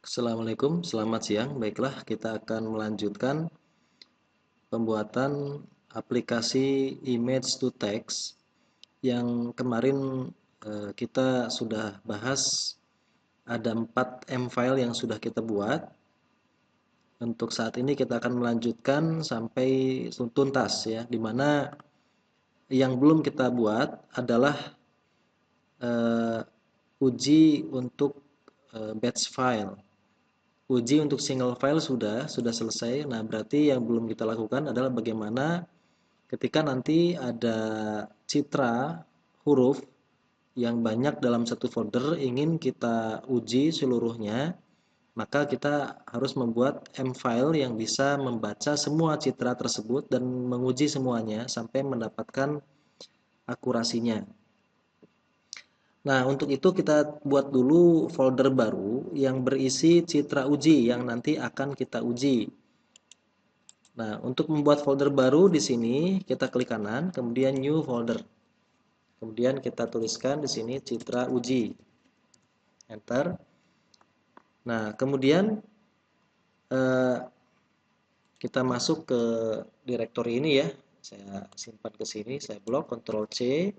Assalamualaikum, selamat siang. Baiklah, kita akan melanjutkan pembuatan aplikasi image to text yang kemarin kita sudah bahas. Ada 4 M file yang sudah kita buat. Untuk saat ini kita akan melanjutkan sampai tuntas ya, dimana yang belum kita buat adalah uji untuk batch file. Uji untuk single file sudah selesai. Nah, berarti yang belum kita lakukan adalah bagaimana ketika nanti ada citra huruf yang banyak dalam satu folder ingin kita uji seluruhnya, maka kita harus membuat M file yang bisa membaca semua citra tersebut dan menguji semuanya sampai mendapatkan akurasinya. Nah, untuk itu kita buat dulu folder baru yang berisi citra uji yang nanti akan kita uji. Nah, untuk membuat folder baru di sini kita klik kanan, kemudian new folder. Kemudian kita tuliskan di sini citra uji. Enter. Nah, kemudian kita masuk ke direktori ini ya. Saya simpan ke sini, saya blok, Ctrl C.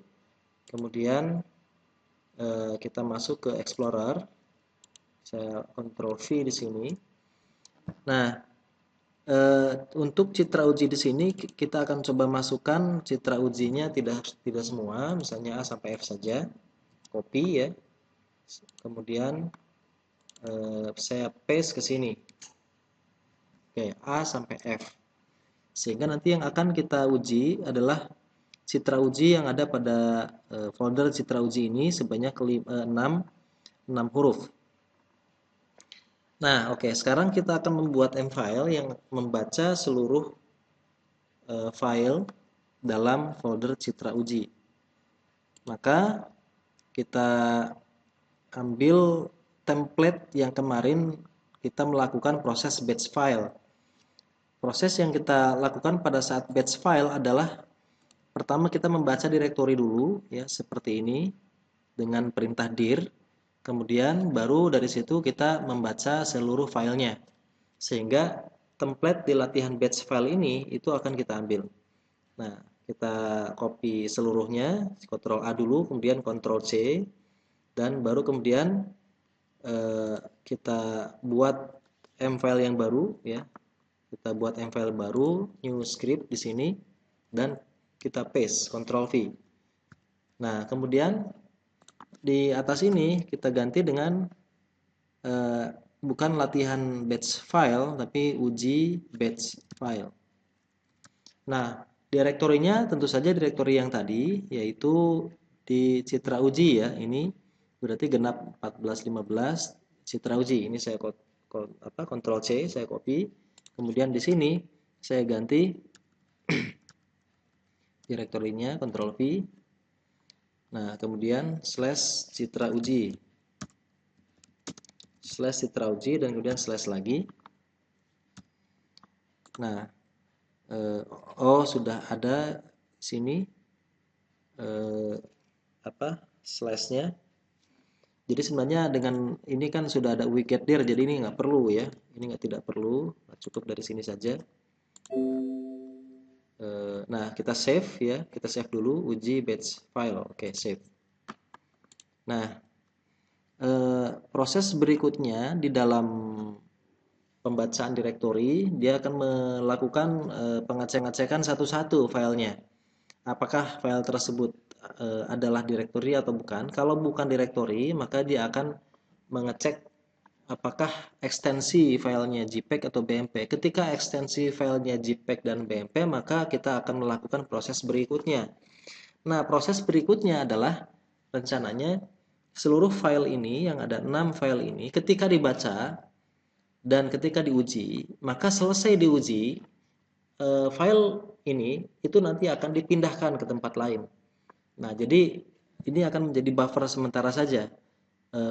Kemudian kita masuk ke Explorer. Saya Ctrl V di sini. Nah, untuk citra uji di sini kita akan coba masukkan citra ujinya tidak semua, misalnya A sampai F saja. Copy ya. Kemudian saya paste ke sini. Oke, A sampai F. Sehingga nanti yang akan kita uji adalah citra uji yang ada pada folder citra uji ini sebanyak 6 huruf. Nah, oke, sekarang kita akan membuat M file yang membaca seluruh file dalam folder citra uji. Maka kita ambil template yang kemarin kita melakukan proses batch file. Proses yang kita lakukan pada saat batch file adalah pertama kita membaca direktori dulu ya, seperti ini dengan perintah dir. Kemudian baru dari situ kita membaca seluruh filenya. Sehingga template di latihan batch file ini itu akan kita ambil. Nah, kita copy seluruhnya, Ctrl A dulu, kemudian Ctrl C, dan baru kemudian kita buat M file yang baru ya. Kita buat M file baru, new script di sini, dan kita paste, Ctrl V. Nah, kemudian di atas ini kita ganti dengan bukan latihan batch file, tapi uji batch file. Nah, direktorinya tentu saja direktori yang tadi, yaitu di citra uji ya. Ini berarti genap 1415 citra uji. Ini saya Ctrl C, saya copy. Kemudian di sini saya ganti direktorinya, Ctrl V. Nah, kemudian slash citra uji. Slash citra uji dan kemudian slash lagi. Nah, sudah ada sini slashnya. Jadi sebenarnya dengan ini kan sudah ada widget dir, jadi ini nggak perlu ya. Ini tidak perlu, cukup dari sini saja. Nah, kita save ya, kita save dulu uji batch file. Oke, save. Nah, proses berikutnya di dalam pembacaan direktori, dia akan melakukan pengecekan satu-satu filenya. Apakah file tersebut adalah direktori atau bukan? Kalau bukan direktori, maka dia akan mengecek apakah ekstensi filenya JPEG atau BMP. Ketika ekstensi filenya JPEG dan BMP, maka kita akan melakukan proses berikutnya. Nah, proses berikutnya adalah rencananya seluruh file ini yang ada 6 file ini ketika dibaca dan ketika diuji, maka selesai diuji file ini itu nanti akan dipindahkan ke tempat lain. Nah, jadi ini akan menjadi buffer sementara saja.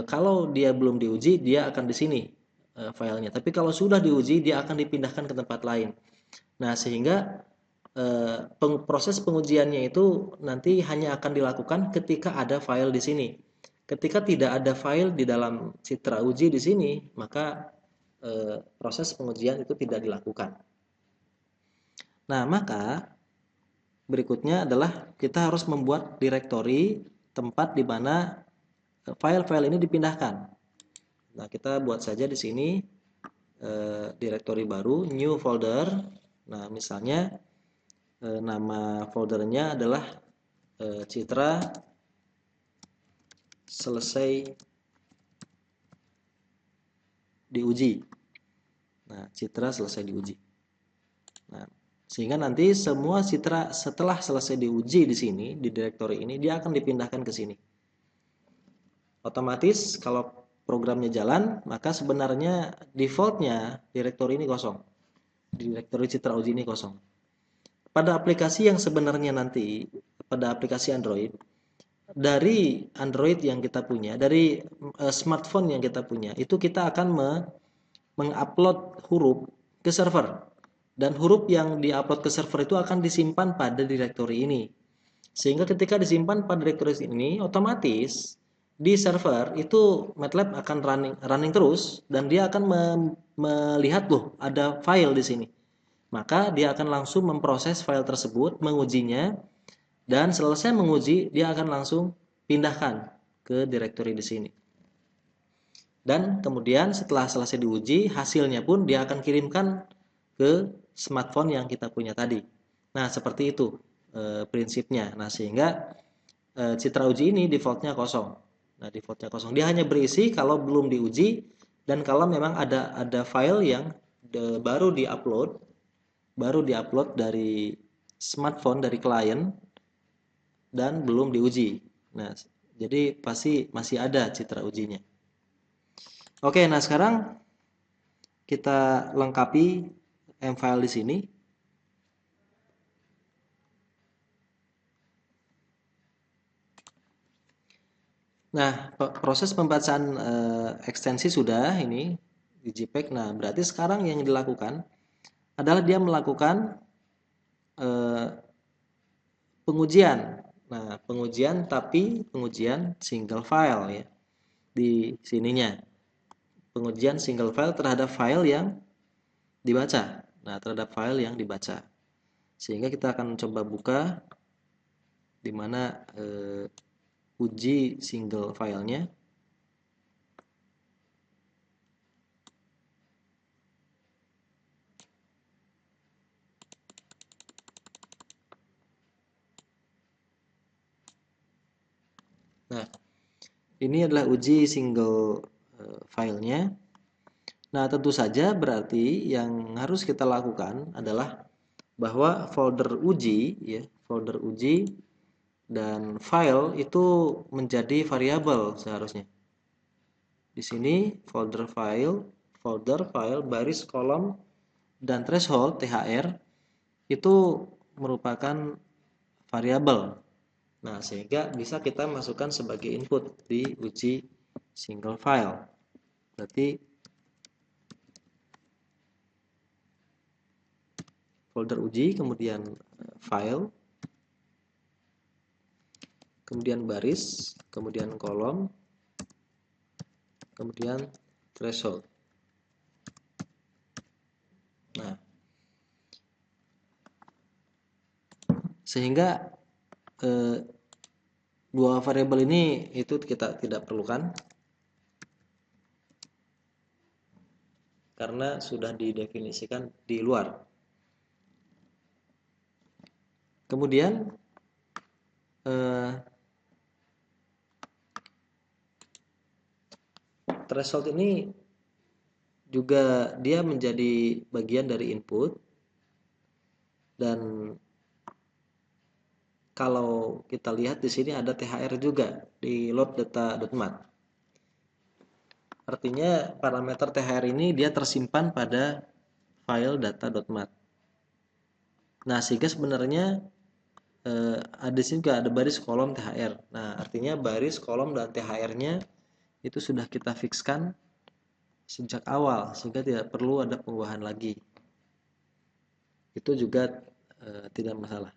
Kalau dia belum diuji, dia akan di sini filenya. Tapi kalau sudah diuji, dia akan dipindahkan ke tempat lain. Nah, sehingga proses pengujiannya itu nanti hanya akan dilakukan ketika ada file di sini. Ketika tidak ada file di dalam citra uji di sini, maka proses pengujian itu tidak dilakukan. Nah, maka berikutnya adalah kita harus membuat direktori tempat di mana file-file ini dipindahkan. Nah, kita buat saja di sini direktori baru, new folder. Nah, misalnya nama foldernya adalah citra selesai diuji. Nah, citra selesai diuji. Nah, sehingga nanti semua citra setelah selesai diuji di sini, di direktori ini, dia akan dipindahkan ke sini. Otomatis kalau programnya jalan, maka sebenarnya defaultnya direktori ini kosong. Direktori citra uji ini kosong. Pada aplikasi yang sebenarnya nanti, pada aplikasi Android, dari Android yang kita punya, dari smartphone yang kita punya, itu kita akan mengupload huruf ke server. Dan huruf yang diupload ke server itu akan disimpan pada direktori ini. Sehingga ketika disimpan pada direktori ini, otomatis di server itu MATLAB akan running terus dan dia akan melihat loh ada file di sini. Maka dia akan langsung memproses file tersebut, mengujinya, dan selesai menguji dia akan langsung pindahkan ke direktori di sini. Dan kemudian setelah selesai diuji, hasilnya pun dia akan kirimkan ke smartphone yang kita punya tadi. Nah, seperti itu prinsipnya. Nah, sehingga citra uji ini defaultnya kosong. Nah, defaultnya kosong. Dia hanya berisi kalau belum diuji dan kalau memang ada file yang baru diupload dari smartphone dari klien dan belum diuji. Nah, jadi pasti masih ada citra ujinya. Oke, nah sekarang kita lengkapi M-file di sini. Nah, proses pembacaan ekstensi sudah ini di JPEG. Nah, berarti sekarang yang dilakukan adalah dia melakukan pengujian. Nah, pengujian tapi pengujian single file ya. Di sininya. Pengujian single file terhadap file yang dibaca. Nah, terhadap file yang dibaca. Sehingga kita akan coba buka di mana uji single filenya. Nah, ini adalah uji single filenya. Nah, tentu saja berarti yang harus kita lakukan adalah bahwa folder uji ya, folder uji dan file itu menjadi variabel seharusnya. Di sini folder file, baris, kolom, dan threshold THR itu merupakan variabel. Nah, sehingga bisa kita masukkan sebagai input di uji single file. Berarti folder uji, kemudian file, kemudian baris, kemudian kolom, kemudian threshold. Nah, sehingga dua variabel ini itu kita tidak perlukan karena sudah didefinisikan di luar. Kemudian threshold ini juga dia menjadi bagian dari input, dan kalau kita lihat di sini ada THR juga di load_data.mat. Artinya parameter THR ini dia tersimpan pada file data.mat. Nah, sehingga sebenarnya ada sini juga ada baris, kolom, THR. Nah, artinya baris, kolom, dan THR-nya itu sudah kita fixkan sejak awal sehingga tidak perlu ada pengubah lagi. Itu juga tidak masalah.